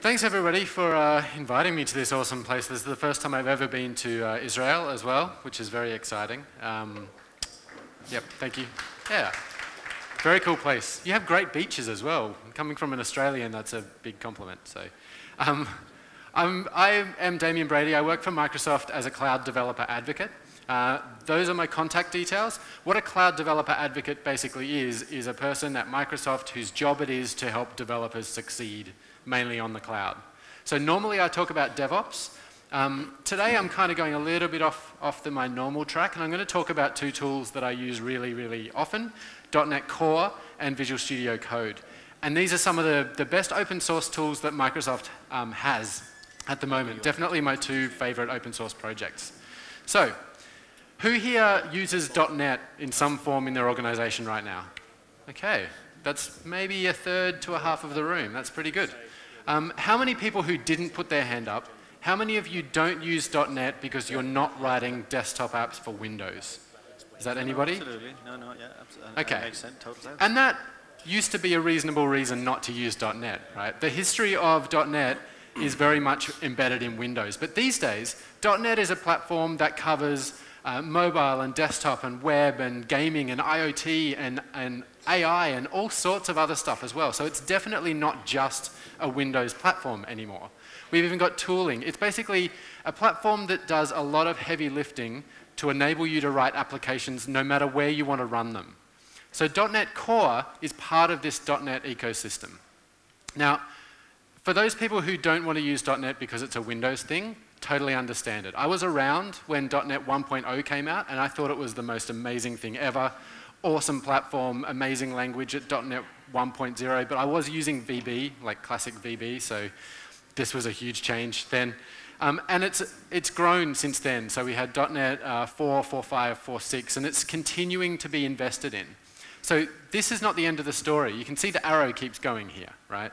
Thanks everybody for inviting me to this awesome place. This is the first time I've ever been to Israel as well, which is very exciting. Yep, thank you. Yeah, very cool place. You have great beaches as well. Coming from an Australian, that's a big compliment. So, I am Damian Brady. I work for Microsoft as a cloud developer advocate. Those are my contact details. What a cloud developer advocate basically is a person at Microsoft whose job it is to help developers succeed, mainly on the cloud. So normally I talk about DevOps. Today I'm kind of going a little bit off my normal track, and I'm going to talk about two tools that I use really often, .NET Core and Visual Studio Code. And these are some of the best open source tools that Microsoft has at the moment. Definitely my two favorite open source projects. So, who here uses .NET in some form in their organization right now? Okay, that's maybe a third to a half of the room. That's pretty good. How many people who didn't put their hand up, how many of you don't use .NET because you're not writing desktop apps for Windows? Is that anybody? Absolutely. No, yeah, absolutely. Okay. That makes sense, total sense. And that used to be a reasonable reason not to use .NET, right? The history of .NET is very much embedded in Windows. But these days, .NET is a platform that covers mobile and desktop and web and gaming and IoT and AI and all sorts of other stuff as well. So it's definitely not just a Windows platform anymore. We've even got tooling. It's basically a platform that does a lot of heavy lifting to enable you to write applications no matter where you want to run them. So .NET Core is part of this .NET ecosystem. Now, for those people who don't want to use .NET because it's a Windows thing, totally understand it. I was around when .NET 1.0 came out, and I thought it was the most amazing thing ever. Awesome platform, amazing language at .NET 1.0, but I was using VB, like classic VB, so this was a huge change then. And it's grown since then. So we had .NET 4, 4.5, 4.6, and it's continuing to be invested in. So this is not the end of the story. You can see the arrow keeps going here, right?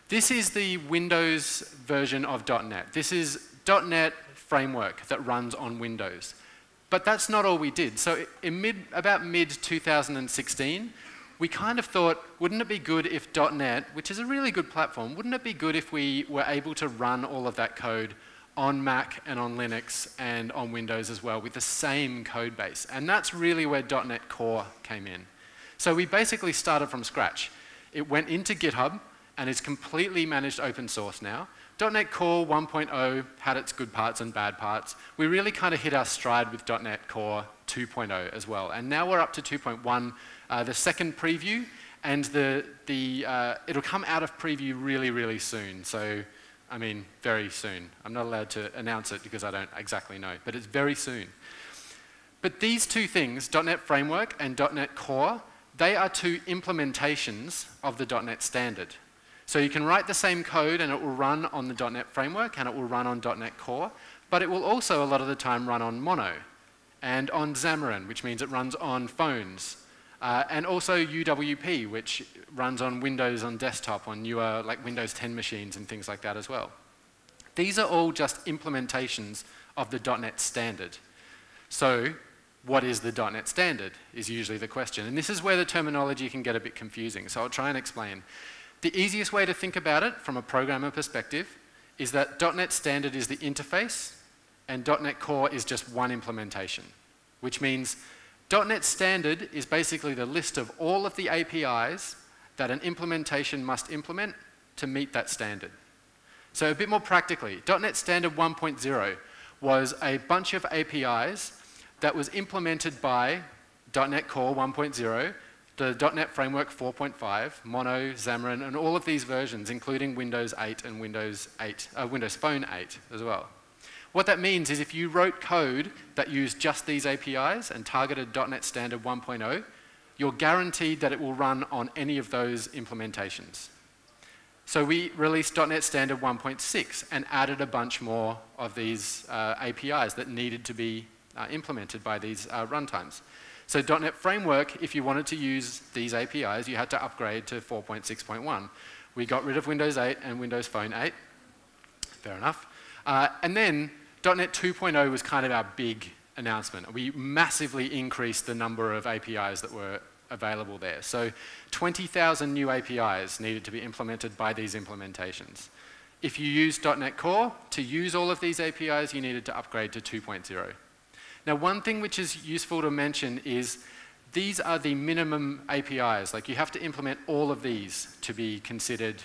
This is the Windows version of .NET. This is .NET framework that runs on Windows. But that's not all we did. So in about mid-2016, we kind of thought, wouldn't it be good if .NET, which is a really good platform, wouldn't it be good if we were able to run all of that code on Mac and on Linux and on Windows as well with the same code base? And that's really where .NET Core came in. So we basically started from scratch. It went into GitHub and is completely managed open source now. .NET Core 1.0 had its good parts and bad parts. We really kind of hit our stride with .NET Core 2.0 as well. And now we're up to 2.1, the second preview, and it'll come out of preview really soon. So, I mean, very soon. I'm not allowed to announce it because I don't exactly know, but it's very soon. But these two things, .NET Framework and .NET Core, they are two implementations of the .NET standard. So you can write the same code and it will run on the .NET Framework and it will run on .NET Core, but it will also a lot of the time run on Mono and on Xamarin, which means it runs on phones, and also UWP, which runs on Windows on desktop, on newer like Windows 10 machines and things like that as well. These are all just implementations of the .NET standard. So what is the .NET standard is usually the question. And this is where the terminology can get a bit confusing, so I'll try and explain. The easiest way to think about it from a programmer perspective is that .NET Standard is the interface and .NET Core is just one implementation, which means .NET Standard is basically the list of all of the APIs that an implementation must implement to meet that standard. So a bit more practically, .NET Standard 1.0 was a bunch of APIs that was implemented by .NET Core 1.0, the .NET Framework 4.5, Mono, Xamarin, and all of these versions, including Windows 8 and Windows Phone 8 as well. What that means is if you wrote code that used just these APIs and targeted .NET Standard 1.0, you're guaranteed that it will run on any of those implementations. So we released .NET Standard 1.6 and added a bunch more of these APIs that needed to be implemented by these runtimes. So .NET Framework, if you wanted to use these APIs, you had to upgrade to 4.6.1. We got rid of Windows 8 and Windows Phone 8. Fair enough. And then .NET 2.0 was kind of our big announcement. We massively increased the number of APIs that were available there. So 20,000 new APIs needed to be implemented by these implementations. if you use .NET Core, to use all of these APIs, you needed to upgrade to 2.0. Now, one thing which is useful to mention is these are the minimum APIs. Like, you have to implement all of these to be considered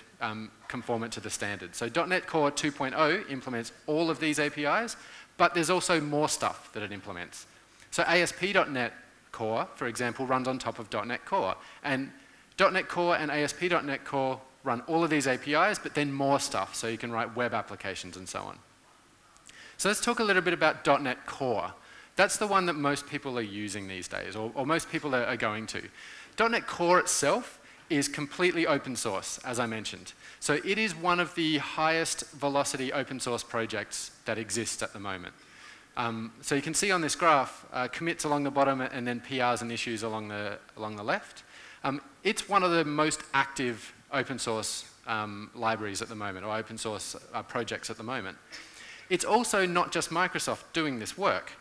conformant to the standard. So .NET Core 2.0 implements all of these APIs, but there's also more stuff that it implements. So ASP.NET Core, for example, runs on top of .NET Core. And .NET Core and ASP.NET Core run all of these APIs, but then more stuff, so you can write web applications and so on. So let's talk a little bit about .NET Core. That's the one that most people are using these days, or most people are going to. .NET Core itself is completely open source, as I mentioned. So it is one of the highest velocity open source projects that exist at the moment. So you can see on this graph, commits along the bottom and then PRs and issues along the left. It's one of the most active open source libraries at the moment, or open source projects at the moment. It's also not just Microsoft doing this work.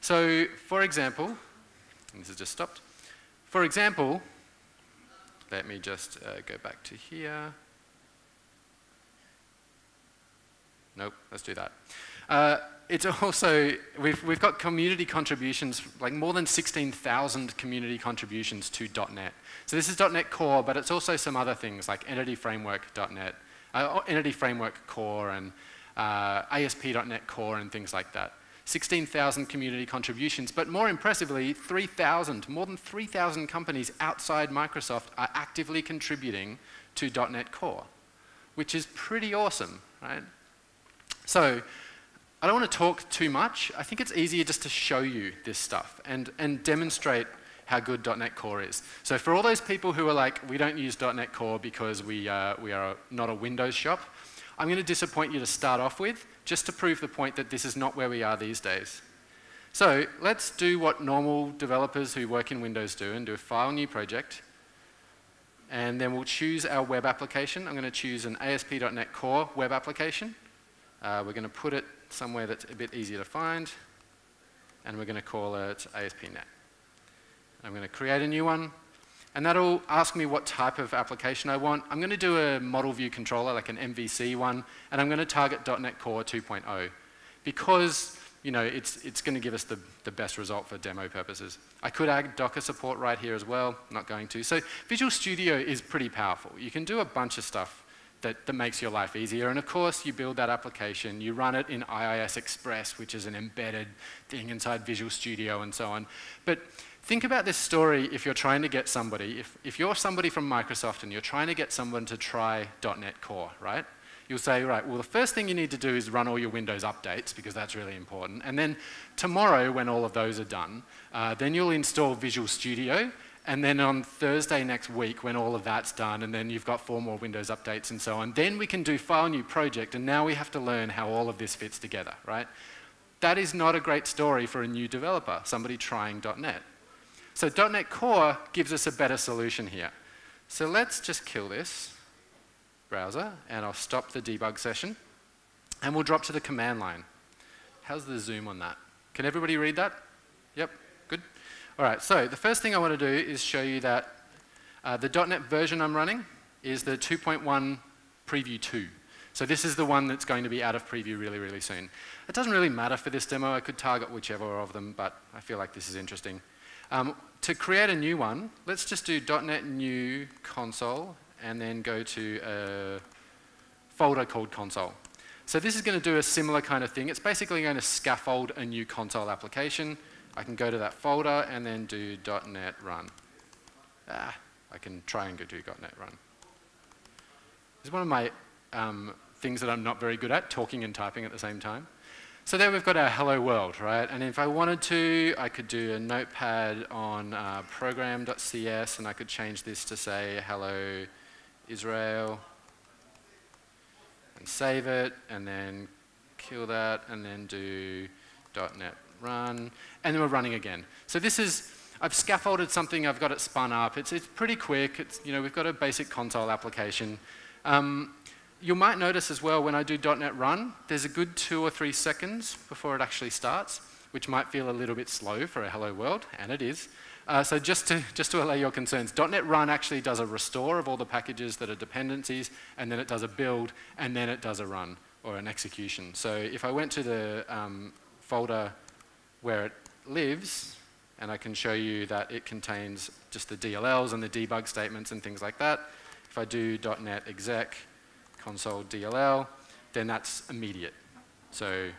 So, for example, and this has just stopped. For example, let me just go back to here. Nope, let's do that. It's also, we've got community contributions, like more than 16,000 community contributions to .NET. So this is .NET Core, but it's also some other things like Entity Framework .NET, Entity Framework Core and ASP.NET Core and things like that. 16,000 community contributions, but more impressively, more than 3,000 companies outside Microsoft are actively contributing to .NET Core, which is pretty awesome, right? So, I don't want to talk too much. I think it's easier just to show you this stuff and demonstrate how good .NET Core is. So for all those people who are like, we don't use .NET Core because we are not a Windows shop, I'm going to disappoint you to start off with, just to prove the point that this is not where we are these days. So let's do what normal developers who work in Windows do and do a file new project. And then we'll choose our web application. I'm going to choose an ASP.NET Core web application. We're going to put it somewhere that's a bit easier to find. And we're going to call it ASP.NET. I'm going to create a new one. And that'll ask me what type of application I want. I'm going to do a model view controller, like an MVC one, and I'm going to target .NET Core 2.0 because it's going to give us the best result for demo purposes. I could add Docker support right here as well, not going to. So Visual Studio is pretty powerful. You can do a bunch of stuff that makes your life easier, and of course you build that application, you run it in IIS Express, which is an embedded thing inside Visual Studio and so on. But think about this story if you're trying to get somebody, if you're somebody from Microsoft and you're trying to get someone to try .NET Core, right? You'll say, right, well, the first thing you need to do is run all your Windows updates because that's really important. And then tomorrow, when all of those are done, then you'll install Visual Studio. And then on Thursday next week, when all of that's done, and then you've got 4 more Windows updates and so on, then we can do file new project. And now we have to learn how all of this fits together, right? That is not a great story for a new developer, somebody trying .NET. So .NET Core gives us a better solution here. So let's just kill this browser, and I'll stop the debug session. And we'll drop to the command line. How's the zoom on that? Can everybody read that? Yep, good. All right, so the first thing I want to do is show you that the .NET version I'm running is the 2.1 Preview 2. So this is the one that's going to be out of preview really, really soon. It doesn't really matter for this demo. I could target whichever of them, but I feel like this is interesting. To create a new one, let's just do .NET new console and then go to a folder called console. So this is going to do a similar kind of thing. It's basically going to scaffold a new console application. I can go to that folder and then do .NET run. I can try and go do .NET run. This is one of my things that I'm not very good at, talking and typing at the same time. So there we've got our hello world, right? And if I wanted to, I could do a notepad on program.cs, and I could change this to say hello Israel, and save it, and then kill that, and then do .NET run, and then we're running again. So this is, I've scaffolded something, I've got it spun up. It's pretty quick. We've got a basic console application. You might notice as well when I do .NET run, there's a good 2 or 3 seconds before it actually starts, which might feel a little bit slow for a hello world, and it is. So just to allay your concerns, .NET Run actually does a restore of all the packages that are dependencies, and then it does a build, and then it does a run, or an execution. So if I went to the folder where it lives, and I can show you that it contains just the DLLs and the debug statements and things like that. If I do .NET exec console DLL, then that's immediate. So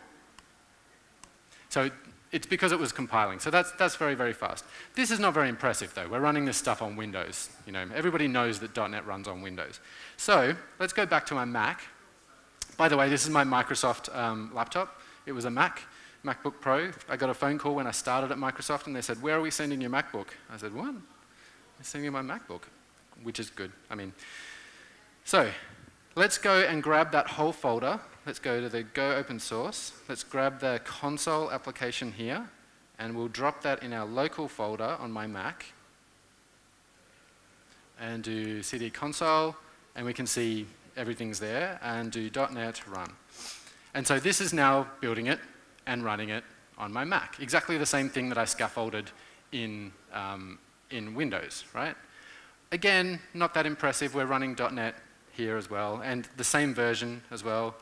it's because it was compiling. So that's very, very fast. This is not very impressive, though. We're running this stuff on Windows. You know, everybody knows that .NET runs on Windows. So let's go back to my Mac. By the way, this is my Microsoft laptop. It was a MacBook Pro. I got a phone call when I started at Microsoft, and they said, "Where are we sending your MacBook?" I said, "What? We're sending you my MacBook," which is good. I mean, so let's go and grab that whole folder. Let's go to the Go Open Source. Let's grab the console application here, and we'll drop that in our local folder on my Mac. And do cd console, and we can see everything's there, and do .NET run. And so this is now building it and running it on my Mac. Exactly the same thing that I scaffolded in Windows, right? Again, not that impressive. We're running .NET here as well, and the same version as well.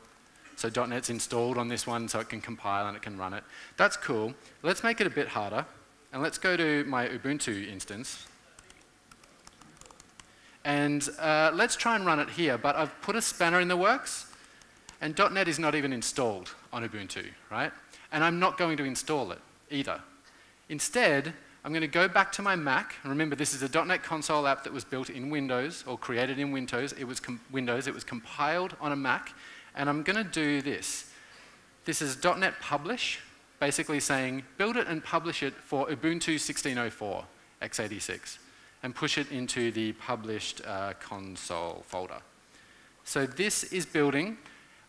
So .NET's installed on this one, so it can compile and it can run it. That's cool. Let's make it a bit harder, and let's go to my Ubuntu instance. And let's try and run it here, but I've put a spanner in the works, and .NET is not even installed on Ubuntu, right? And I'm not going to install it either. Instead, I'm going to go back to my Mac, and remember this is a .NET console app that was built in Windows, or created in Windows. It was compiled on a Mac, and I'm going to do this. This is .NET Publish, basically saying build it and publish it for Ubuntu 16.04 x86, and push it into the published console folder. So this is building,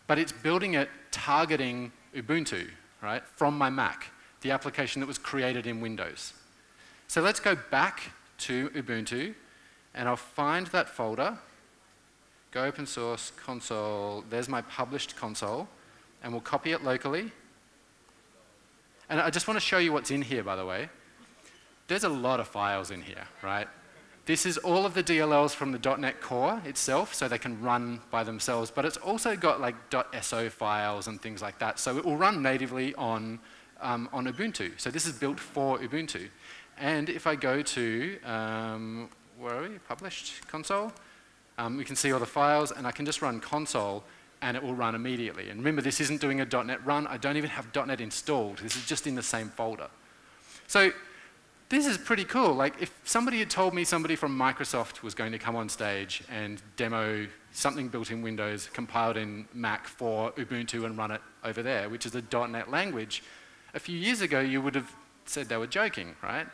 but it's building it targeting Ubuntu, right, from my Mac, the application that was created in Windows. So let's go back to Ubuntu, and I'll find that folder, Go Open Source console, there's my published console, and we'll copy it locally. And I just want to show you what's in here, by the way. There's a lot of files in here, right? This is all of the DLLs from the .NET Core itself, so they can run by themselves, but it's also got like .so files and things like that, so it will run natively on Ubuntu. So this is built for Ubuntu. And if I go to, where are we, published console, we can see all the files, and I can just run console, and it will run immediately. And remember, this isn't doing a .NET run. I don't even have .NET installed. This is just in the same folder. So this is pretty cool. Like, if somebody had told me somebody from Microsoft was going to come on stage and demo something built in Windows, compiled in Mac for Ubuntu and run it over there, which is a .NET language, a few years ago you would have said they were joking, right?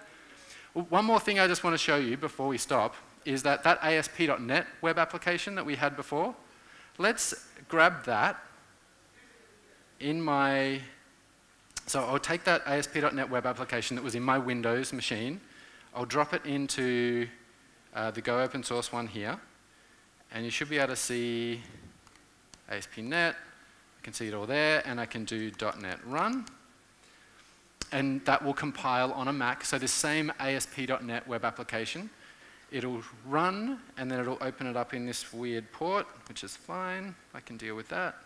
Well, one more thing I just want to show you before we stop is that ASP.NET web application that we had before, let's grab that in my, so I'll take that ASP.NET web application that was in my Windows machine, I'll drop it into the Go Open Source one here, and you should be able to see ASP.NET, I can see it all there, and I can do .NET run, and that will compile on a Mac, so this same ASP.NET web application, it'll run, and then it'll open it up in this weird port, which is fine. I can deal with that.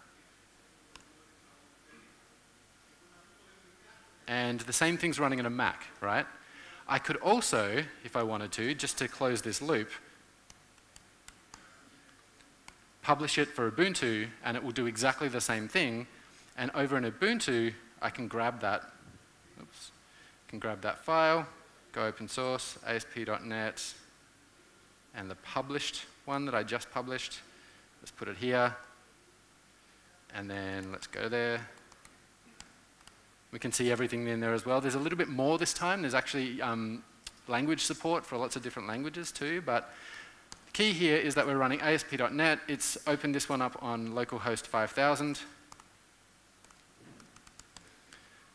And the same thing's running in a Mac, right? I could also, if I wanted to, just to close this loop, publish it for Ubuntu, and it will do exactly the same thing. And over in Ubuntu, I can grab that, oops, can grab that file, Go Open Source, ASP.NET, and the published one that I just published. Let's put it here, and then let's go there. We can see everything in there as well. There's a little bit more this time. There's actually language support for lots of different languages too, but the key here is that we're running ASP.NET. It's opened this one up on localhost 5000.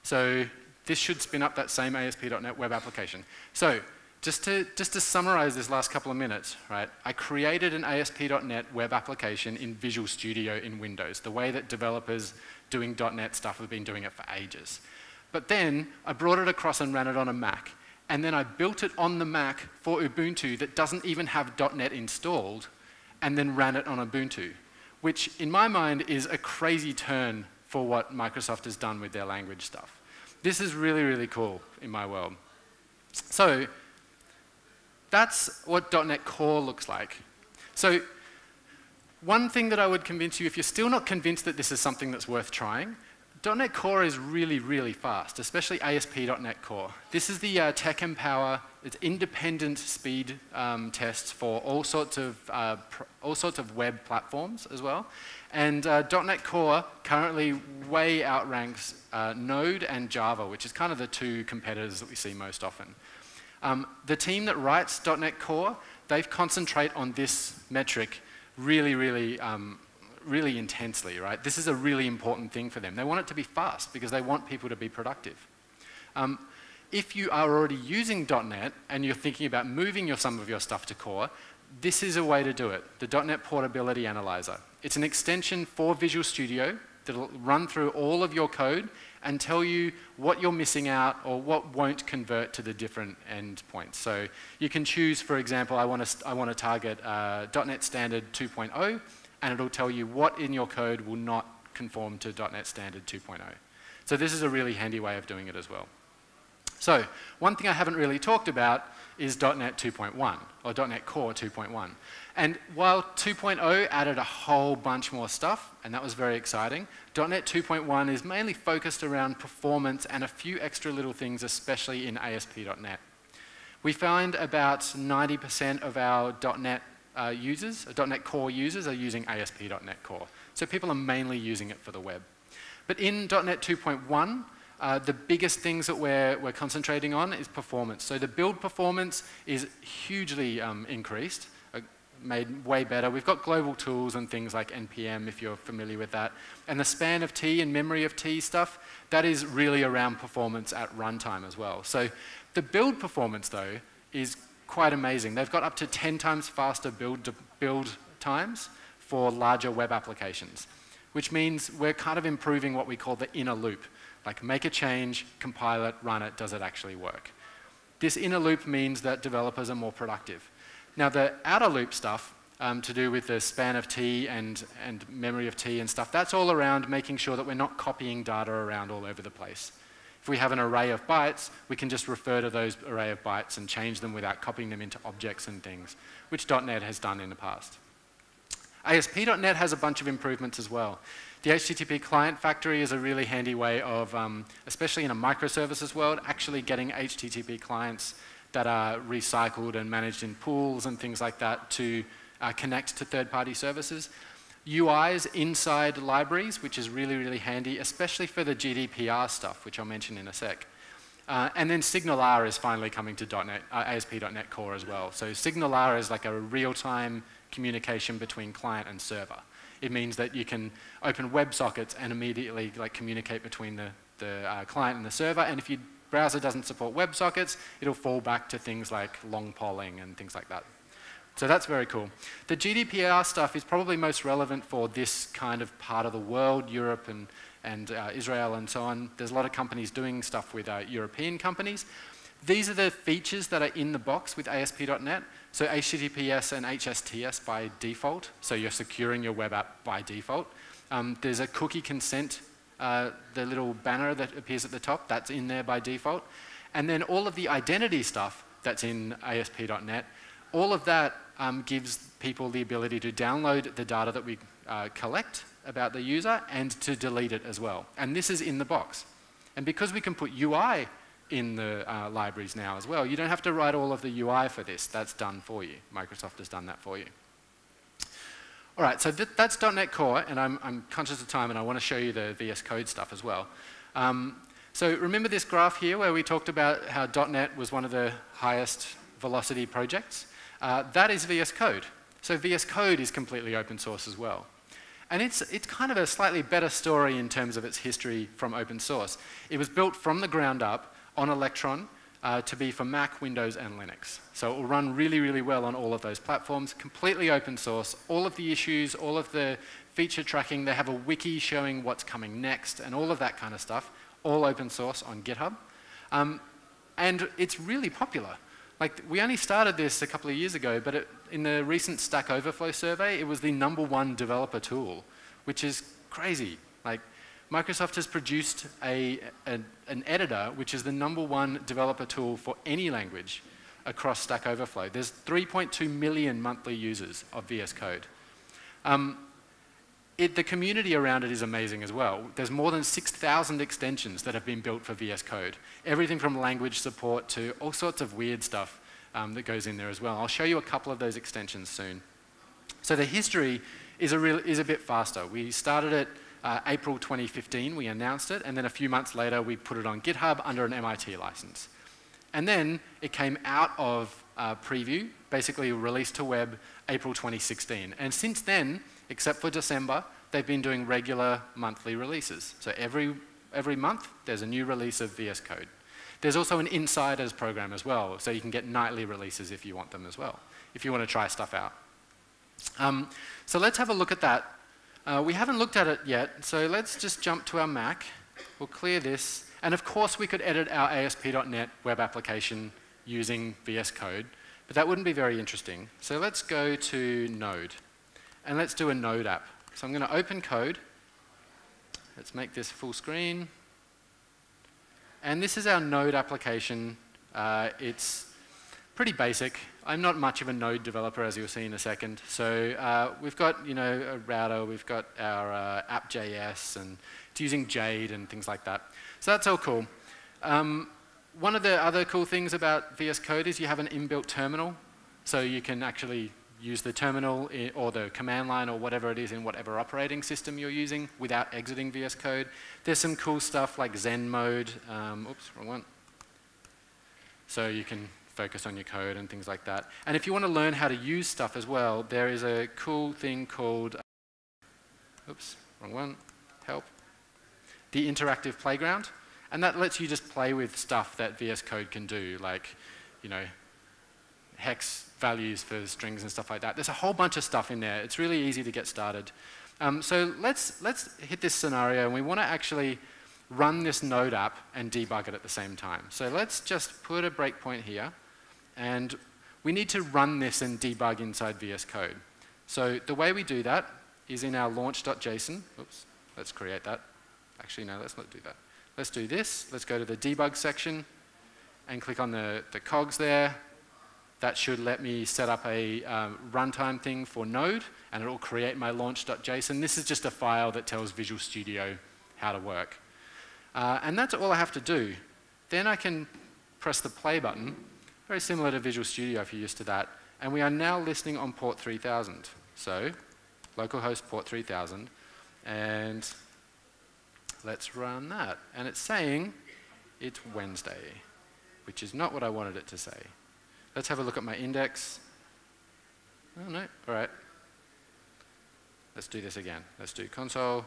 So this should spin up that same ASP.NET web application. So just to summarize this last couple of minutes, right, I created an ASP.NET web application in Visual Studio in Windows, the way that developers doing .NET stuff have been doing it for ages. But then I brought it across and ran it on a Mac. and then I built it on the Mac for Ubuntu that doesn't even have .NET installed, and then ran it on Ubuntu, which in my mind is a crazy turn for what Microsoft has done with their language stuff. This is really, really cool in my world. So that's what .NET Core looks like. So one thing that I would convince you, if you're still not convinced that this is something that's worth trying, .NET Core is really, really fast, especially ASP.NET Core. This is the Tech Empower. It's independent speed tests for all sorts of web platforms as well. And .NET Core currently way outranks Node and Java, which is kind of the two competitors that we see most often. The team that writes .NET Core, they've concentrate on this metric really, really really intensely, right? This is a really important thing for them. They want it to be fast because they want people to be productive. If you are already using .NET and you're thinking about moving some of your stuff to Core, this is a way to do it, the .NET Portability Analyzer. It's an extension for Visual Studio that'll run through all of your code and tell you what you're missing out or what won't convert to the different endpoints. So you can choose, for example, I want to target .NET Standard 2.0, and it'll tell you what in your code will not conform to .NET Standard 2.0. So this is a really handy way of doing it as well. So one thing I haven't really talked about is .NET 2.1, or .NET Core 2.1. And while 2.0 added a whole bunch more stuff, and that was very exciting, .NET 2.1 is mainly focused around performance and a few extra little things, especially in ASP.NET. We find about 90% of our .NET users, .NET Core users, are using ASP.NET Core. So people are mainly using it for the web. But in .NET 2.1, the biggest things that we're concentrating on is performance. So the build performance is hugely increased, made way better. We've got global tools and things like NPM, if you're familiar with that. And the span of T and memory of T stuff, that is really around performance at runtime as well. So the build performance, though, is quite amazing. They've got up to 10 times faster build times for larger web applications, which means we're kind of improving what we call the inner loop. Like make a change, compile it, run it, does it actually work? This inner loop means that developers are more productive. Now the outer loop stuff, to do with the span of T and memory of T and stuff, that's all around making sure that we're not copying data around all over the place. If we have an array of bytes, we can just refer to those array of bytes and change them without copying them into objects and things, which .NET has done in the past. ASP.NET has a bunch of improvements as well. The HTTP client factory is a really handy way of, especially in a microservices world, actually getting HTTP clients that are recycled and managed in pools and things like that to connect to third-party services. UIs inside libraries, which is really, really handy, especially for the GDPR stuff, which I'll mention in a sec. And then SignalR is finally coming to ASP.NET Core as well. So SignalR is like a real-time communication between client and server. It means that you can open WebSockets and immediately communicate between the client and the server. And if your browser doesn't support WebSockets, it'll fall back to things like long polling and things like that. So that's very cool. The GDPR stuff is probably most relevant for this kind of part of the world, Europe and Israel and so on. There's a lot of companies doing stuff with European companies. These are the features that are in the box with ASP.NET. So HTTPS and HSTS by default. So you're securing your web app by default. There's a cookie consent, the little banner that appears at the top, that's in there by default. And then all of the identity stuff that's in ASP.NET, all of that gives people the ability to download the data that we collect about the user and to delete it as well. And this is in the box. And because we can put UI in the libraries now as well, you don't have to write all of the UI for this. That's done for you. Microsoft has done that for you. All right, so that's .NET Core, and I'm conscious of time, and I want to show you the VS Code stuff as well. So remember this graph here where we talked about how .NET was one of the highest velocity projects? That is VS Code. So VS Code is completely open source as well. And it's kind of a slightly better story in terms of its history from open source. It was built from the ground up on Electron to be for Mac, Windows, and Linux. So it will run really, really well on all of those platforms, completely open source. All of the issues, all of the feature tracking, they have a wiki showing what's coming next and all of that kind of stuff, all open source on GitHub. and it's really popular. Like, we only started this a couple of years ago, but in the recent Stack Overflow survey, it was the #1 developer tool, which is crazy. Like, Microsoft has produced an editor which is the #1 developer tool for any language across Stack Overflow. There's 3.2 million monthly users of VS Code. The community around it is amazing as well. There's more than 6,000 extensions that have been built for VS Code. Everything from language support to all sorts of weird stuff that goes in there as well. I'll show you a couple of those extensions soon. So the history is a bit faster. We started it April 2015, we announced it, and then a few months later we put it on GitHub under an MIT license. And then it came out of preview, basically released to web April 2016. And since then, except for December, they've been doing regular monthly releases. So every month, there's a new release of VS Code. There's also an insiders program as well, so you can get nightly releases if you want them as well, if you want to try stuff out. So let's have a look at that. We haven't looked at it yet, so let's just jump to our Mac. We'll clear this. And of course, we could edit our ASP.NET web application using VS Code, but that wouldn't be very interesting. So let's go to Node, and let's do a Node app. So I'm going to open code. Let's make this full screen. And this is our Node application. It's pretty basic. I'm not much of a Node developer, as you'll see in a second. So we've got, a router, we've got our app.js, and it's using Jade and things like that. So that's all cool. One of the other cool things about VS Code is you have an inbuilt terminal. So you can actually use the terminal or the command line or whatever it is in whatever operating system you're using without exiting VS Code. There's some cool stuff like Zen mode. Oops, wrong one. So you can focus on your code and things like that. And if you want to learn how to use stuff as well, there is a cool thing called, oops, wrong one, help, the interactive playground. And that lets you just play with stuff that VS Code can do, like, hex values for strings and stuff like that. There's a whole bunch of stuff in there. It's really easy to get started. So let's hit this scenario, and we want to actually run this Node app and debug it at the same time. So let's just put a breakpoint here, and we need to run this and debug inside VS Code. So the way we do that is in our launch.json. Oops, let's create that. Actually, no, let's not do that. Let's do this. Let's go to the debug section and click on the cogs there. That should let me set up a runtime thing for Node, and it will create my launch.json. This is just a file that tells Visual Studio how to work. And that's all I have to do. Then I can press the play button, very similar to Visual Studio if you're used to that. And we are now listening on port 3000. So localhost port 3000. And let's run that. And it's saying it's Wednesday, which is not what I wanted it to say. Let's have a look at my index. Oh, no. All right. Let's do this again. Let's do console.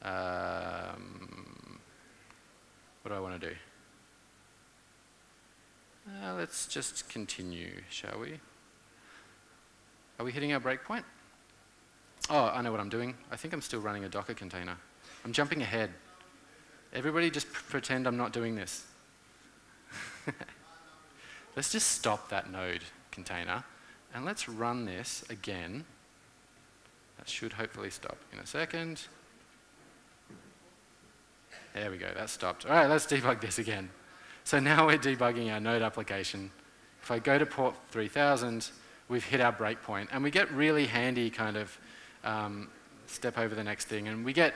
What do I want to do? Let's just continue, shall we? Are we hitting our breakpoint? Oh, I know what I'm doing. I think I'm still running a Docker container. I'm jumping ahead. Everybody just pretend I'm not doing this. Let's just stop that node container, and let's run this again. That should hopefully stop in a second. There we go, that stopped. All right, let's debug this again. So now we're debugging our Node application. If I go to port 3000, we've hit our breakpoint, and we get really handy kind of step over the next thing, and we get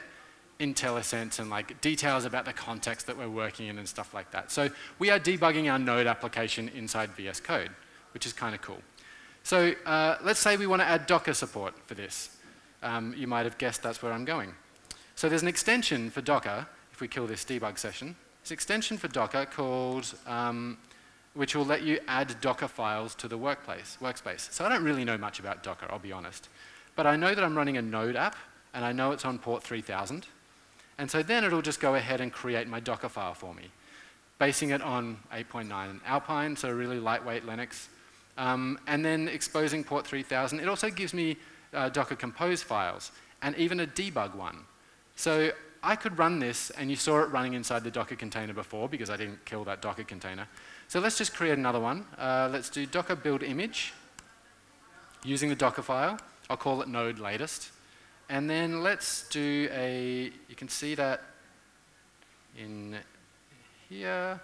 IntelliSense and like details about the context that we're working in and stuff like that. So we are debugging our Node application inside VS Code, which is kind of cool. So let's say we want to add Docker support for this. You might have guessed that's where I'm going. So there's an extension for Docker, if we kill this debug session. There's an extension for Docker called, which will let you add Docker files to the workspace. So I don't really know much about Docker, I'll be honest. But I know that I'm running a Node app, and I know it's on port 3000. And so then it'll just go ahead and create my Docker file for me, basing it on 8.9 Alpine, so really lightweight Linux, and then exposing port 3000. It also gives me Docker Compose files, and even a debug one. So I could run this, and you saw it running inside the Docker container before because I didn't kill that Docker container. So let's just create another one. Let's do docker build image using the Docker file. I'll call it node latest. And then let's do you can see that in here,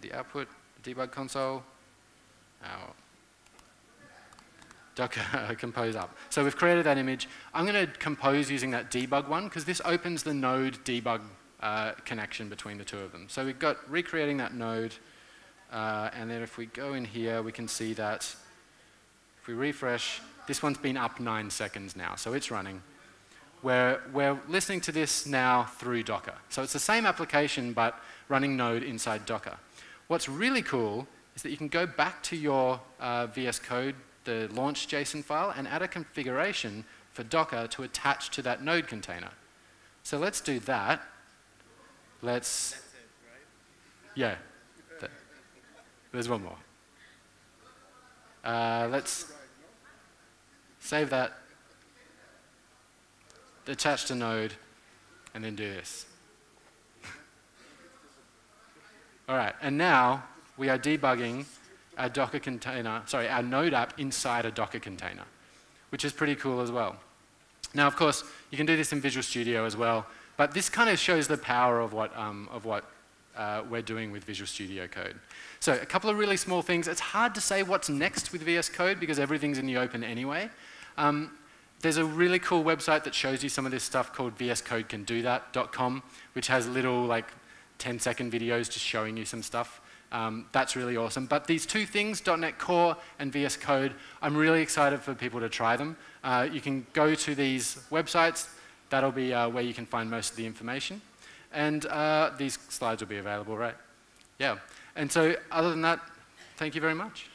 the output, debug console, our Docker compose up. So we've created that image. I'm going to compose using that debug one because this opens the node debug connection between the two of them. So we've got recreating that node, and then if we go in here, we can see that if we refresh, this one's been up 9 seconds now, so it's running. We're listening to this now through Docker. So it's the same application, but running Node inside Docker. What's really cool is that you can go back to your VS Code, the launch JSON file, and add a configuration for Docker to attach to that Node container. So let's do that. Let's... That's it, right? Yeah. There's one more. Let's save that, attach to Node, and then do this. All right, and now we are debugging our Docker container, sorry, our Node app inside a Docker container, which is pretty cool as well. Now, of course, you can do this in Visual Studio as well, but this kind of shows the power of what we're doing with Visual Studio Code. So a couple of really small things. It's hard to say what's next with VS Code because everything's in the open anyway. There's a really cool website that shows you some of this stuff called vscodecandothat.com, which has little like 10-second videos just showing you some stuff. That's really awesome. But these two things, .NET Core and VS Code, I'm really excited for people to try them. You can go to these websites. That'll be where you can find most of the information. And these slides will be available, right? Yeah. And so other than that, thank you very much.